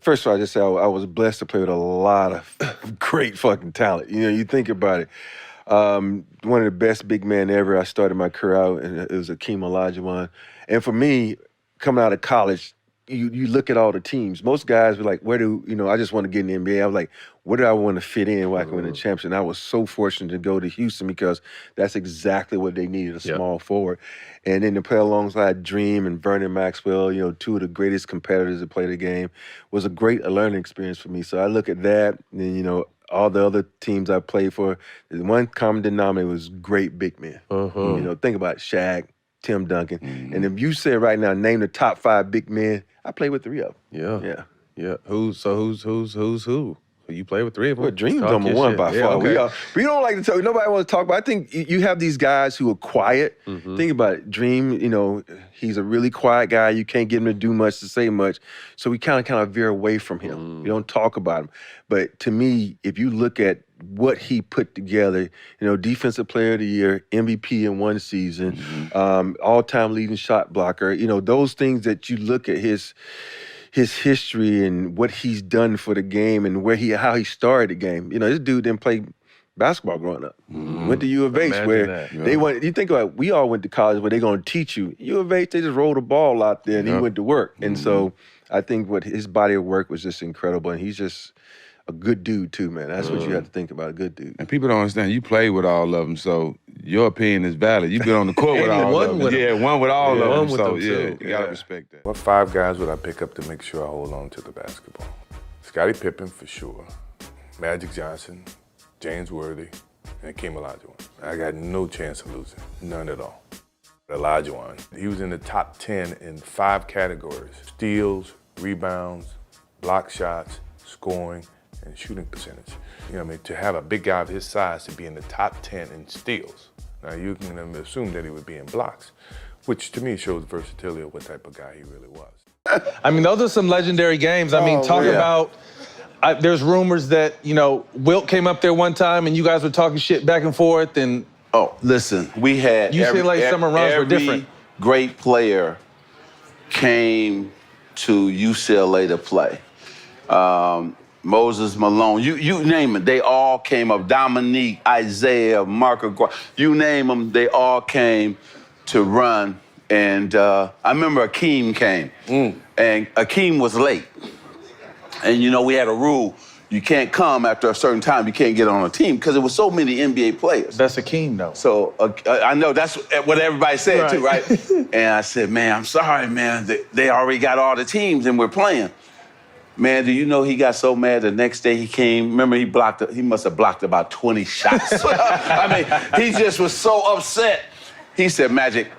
First of all, I just say I was blessed to play with a lot of great fucking talent. You know, you think about it. One of the best big men ever. I started my career out, and it was Hakeem Olajuwon. And for me, coming out of college, you look at all the teams. Most guys were like, I just want to get in the NBA. I was like, where do I want to fit in where I can win a championship? And I was so fortunate to go to Houston because that's exactly what they needed, a small forward. And then to play alongside Dream and Vernon Maxwell, two of the greatest competitors that play the game, was a great learning experience for me. So I look at that, and then, all the other teams I played for, the one common denominator was great big men. Think about Shaq, Tim Duncan. And if you say right now, name the top 5 big men, I played with 3 of them. Yeah. Who's who? You play with 3 of them? Well, Dream's number one by far. Okay. We don't like to talk. Nobody wants to talk about. I think you have these guys who are quiet. Think about it. Dream, he's a really quiet guy. You can't get him to do much, to say much. So we kind of veer away from him. We don't talk about him. But to me, if you look at what he put together, Defensive Player of the Year, MVP in one season, all-time leading shot blocker, those things that you look at his history and what he's done for the game and how he started the game. This dude didn't play basketball growing up. Went to U of H where you think about it, we all went to college where they're going to teach you. U of H, they just rolled the ball out there and he went to work. And so I think what his body of work was just incredible. And he's just a good dude too, man. That's what you have to think about, a good dude. And people don't understand, you played with all of them, so your opinion is valid. You've been on the court with all of them. Yeah, one with all of them. So, you got to respect that. What 5 guys would I pick up to make sure I hold on to the basketball? Scottie Pippen, for sure. Magic Johnson, James Worthy, and Hakeem Olajuwon. I got no chance of losing, none at all. Olajuwon, he was in the top 10 in 5 categories: steals, rebounds, block shots, scoring, and shooting percentage. To have a big guy of his size to be in the top 10 in steals. Now you can assume that he would be in blocks, which to me shows versatility of what type of guy he really was. I mean, those are some legendary games. I mean, talk about, there's rumors that, Wilt came up there one time and you guys were talking shit back and forth and... Oh, listen, we had... You say like summer runs were different. Great player came to UCLA to play. Moses Malone, you name it, they all came up. Dominique, Isaiah, Marco, you name them, they all came to run. And I remember Hakeem came, and Hakeem was late. And we had a rule, you can't come after a certain time, you can't get on a team, because there were so many NBA players. That's Hakeem, though. So I know that's what everybody said too, right? And I said, man, I'm sorry, man, they already got all the teams and we're playing. Man, do you know he got so mad the next day he came? Remember, he must have blocked about 20 shots. I mean, he just was so upset. He said, Magic,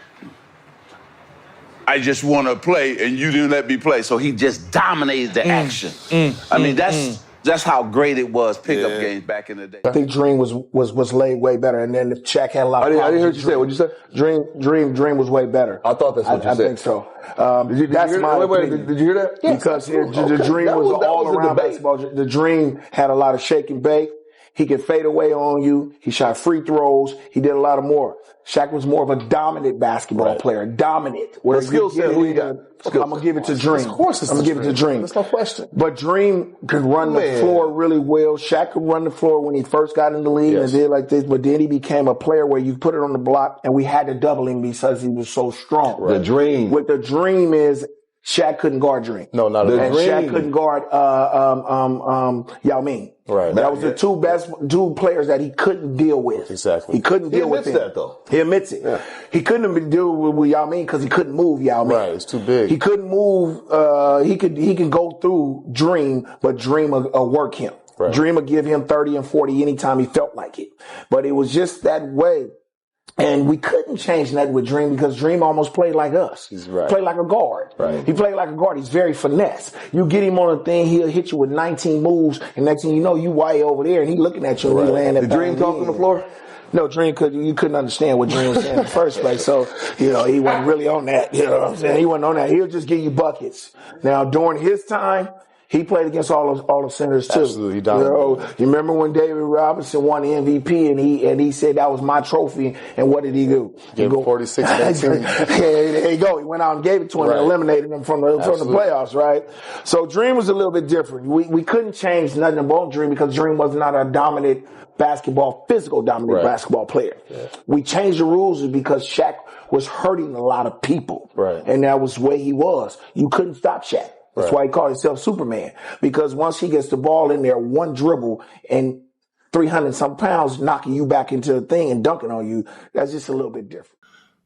I just want to play and you didn't let me play. So he just dominated the action. I mean, that's how great it was, pickup games back in the day. I think Dream was laid way better, and then Shaq had a lot of I didn't hear what you say. What'd you say? Dream was way better. I thought that's what you said. I think so. That's my opinion. Did you hear that? Yes, because the Dream was all around basketball. The Dream had a lot of shake and bake. He could fade away on you. He shot free throws. He did a lot of more. Shaq was more of a dominant basketball player. Dominant. What skill set? Who you got? I'm going to give it to Dream. Of course it's I'm going to give it to Dream. That's no question. But Dream could run the floor really well. Shaq could run the floor when he first got in the league and did like this. But then he became a player where you put it on the block and we had to double him because he was so strong. The Dream. What the Dream is, Shaq couldn't guard Dream. No, not at all. And Shaq couldn't guard Yao Ming. Right. That was the two players that he couldn't deal with. Exactly. He couldn't deal with him. He admits that, though. He admits it. Yeah. He couldn't have deal with Yao Ming because he couldn't move Yao Ming. Right, it's too big. He couldn't move. He can go through Dream, but Dream will work him. Right. Dream will give him 30 and 40 anytime he felt like it. But it was just that way. And we couldn't change that with Dream because Dream almost played like us. He's right. Played like a guard. Right. He played like a guard. He's very finesse. You get him on a thing, he'll hit you with 19 moves, and next thing you know, you way over there, and he looking at you and he laying at Did Dream talk on the floor? No, you couldn't understand what Dream was saying in the first place. So, he wasn't really on that. You know what I'm saying? He wasn't on that. He'll just give you buckets. Now, during his time, He played against all the centers too. Absolutely, he dominated. You remember when David Robinson won the MVP and he said that was my trophy, and what did he do? Gave 46 19. There you go. He went out and gave it to him and eliminated him from the playoffs, right? So Dream was a little bit different. We couldn't change nothing about Dream because Dream was not a dominant physical dominant basketball player. Yeah. We changed the rules because Shaq was hurting a lot of people. Right. And that was the way he was. You couldn't stop Shaq. That's why he called himself Superman. Because once he gets the ball in there, one dribble and 300-some pounds knocking you back into the thing and dunking on you, that's just a little bit different.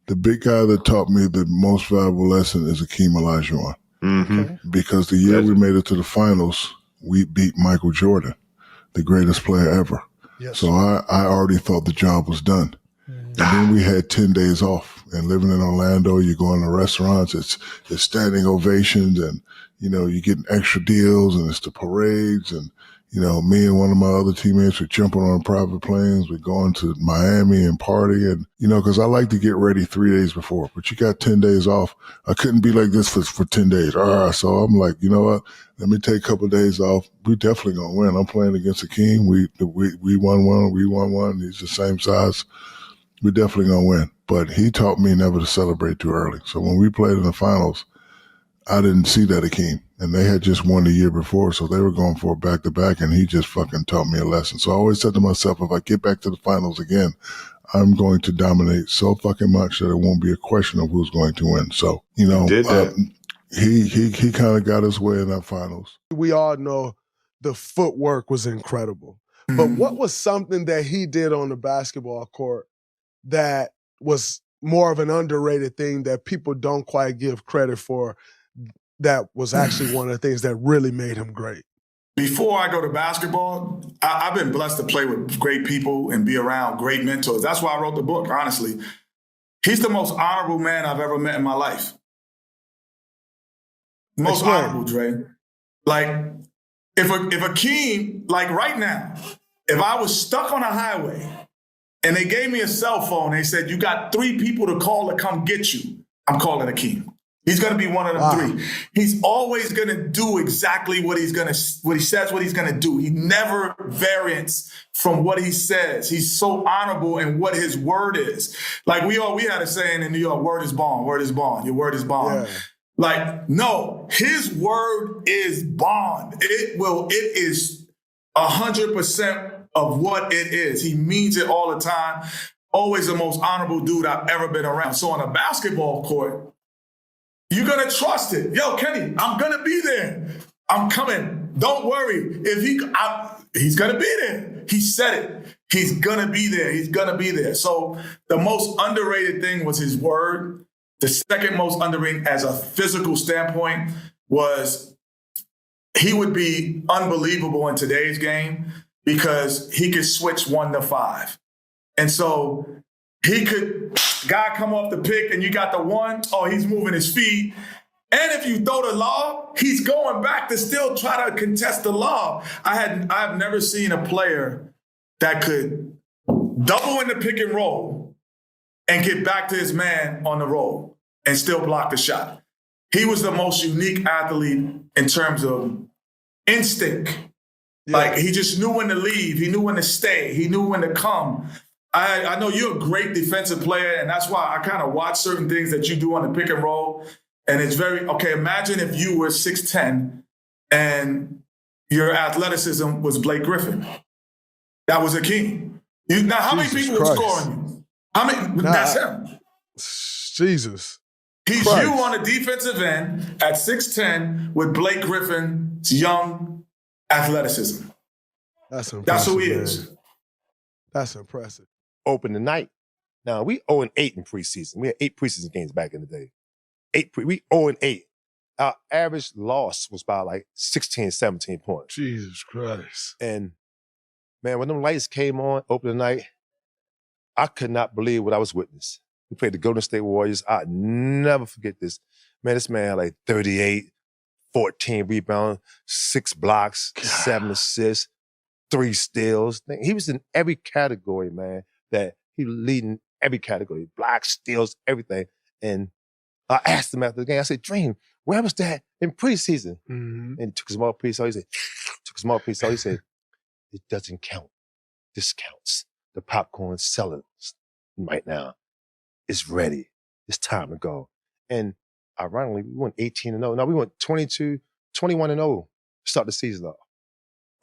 The big guy that taught me the most valuable lesson is Hakeem Olajuwon. Mm-hmm. Because the year we made it to the finals, we beat Michael Jordan, the greatest player ever. Yes. So I already thought the job was done. And then we had 10 days off. And living in Orlando, you go in the restaurants, it's standing ovations, and, you know, you're getting extra deals, and it's the parades. And, you know, me and one of my other teammates were jumping on private planes. We're going to Miami and party. And, you know, because I like to get ready 3 days before. But you got 10 days off. I couldn't be like this for 10 days. So I'm like, you know what? Let me take a couple of days off. We definitely going to win. I'm playing against Hakeem. We won one. We won one. He's the same size. We're definitely going to win. But he taught me never to celebrate too early. So when we played in the finals, I didn't see that Hakeem. And they had just won the year before, so they were going for a back-to-back, and he just fucking taught me a lesson. So I always said to myself, if I get back to the finals again, I'm going to dominate so fucking much that it won't be a question of who's going to win. So, you know, he kind of got his way in that finals. We all know the footwork was incredible. But what was something that he did on the basketball court that was more of an underrated thing that people don't quite give credit for, that was actually one of the things that really made him great? Before I go to basketball, I've been blessed to play with great people and be around great mentors. That's why I wrote the book, honestly. He's the most honorable man I've ever met in my life. Most honorable, Dre. Like, if Hakeem, like right now, if I was stuck on a highway and they gave me a cell phone, they said, you got 3 people to call to come get you, I'm calling Hakeem. He's going to be one of them 3. He's always going to do exactly what he says what he's going to do. He never variants from what he says. He's so honorable in what his word is. Like we had a saying in New York, word is bond, word is bond, your word is bond. Yeah. Like, no, his word is bond. It is 100% of what it is. He means it all the time. Always the most honorable dude I've ever been around. So on a basketball court, you're going to trust it. Yo, Kenny, I'm going to be there. I'm coming. Don't worry. He's going to be there. He said it. He's going to be there. He's going to be there. So the most underrated thing was his word. The second most underrated as a physical standpoint was he would be unbelievable in today's game because he could switch 1 to 5. And so guy come off the pick and you got the 1, he's moving his feet. And if you throw the lob, he's going back to still try to contest the lob. I've never seen a player that could double in the pick and roll and get back to his man on the roll and still block the shot. He was the most unique athlete in terms of instinct. Yeah. Like, he just knew when to leave. He knew when to stay. He knew when to come. I know you're a great defensive player, and that's why I kind of watch certain things that you do on the pick and roll. And it's imagine if you were 6'10", and your athleticism was Blake Griffin. That was Hakeem. Now, how many people were scoring you? How many? That's him. Jesus. He's Christ. You on the defensive end at 6'10" with Blake Griffin's young athleticism. That's impressive. That's who he is. That's impressive. Open the night. Now, we 0-8 in preseason. We had 8 preseason games back in the day. We 0-8. Our average loss was by like 16, 17 points. Jesus Christ. And, man, when them lights came on, open the night, I could not believe what I was witnessing. We played the Golden State Warriors. I'll never forget this. Man, this man had like 38, 14 rebounds, 6 blocks, 7 assists, 3 steals. He was in every category, man, that he was leading every category. Blocks, steals, everything. And I asked him after the game, I said, Dream, Where was that in preseason? And he took a small piece. So he said, it doesn't count. This counts. The popcorn selling right now is ready. It's time to go. And ironically, we went 18-0. No, we went 21-0 to start the season off.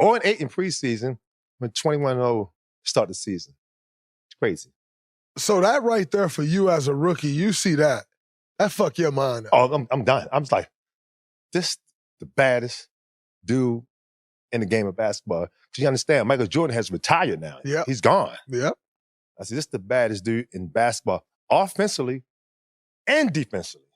0-8 in preseason, went 21-0 to start the season. It's crazy. So that right there for you as a rookie, you see that fuck your mind up. Oh, I'm done. I'm just like, this the baddest dude in the game of basketball. Because you understand, Michael Jordan has retired now. Yep. He's gone. Yep. I said, this is the baddest dude in basketball, offensively and defensively.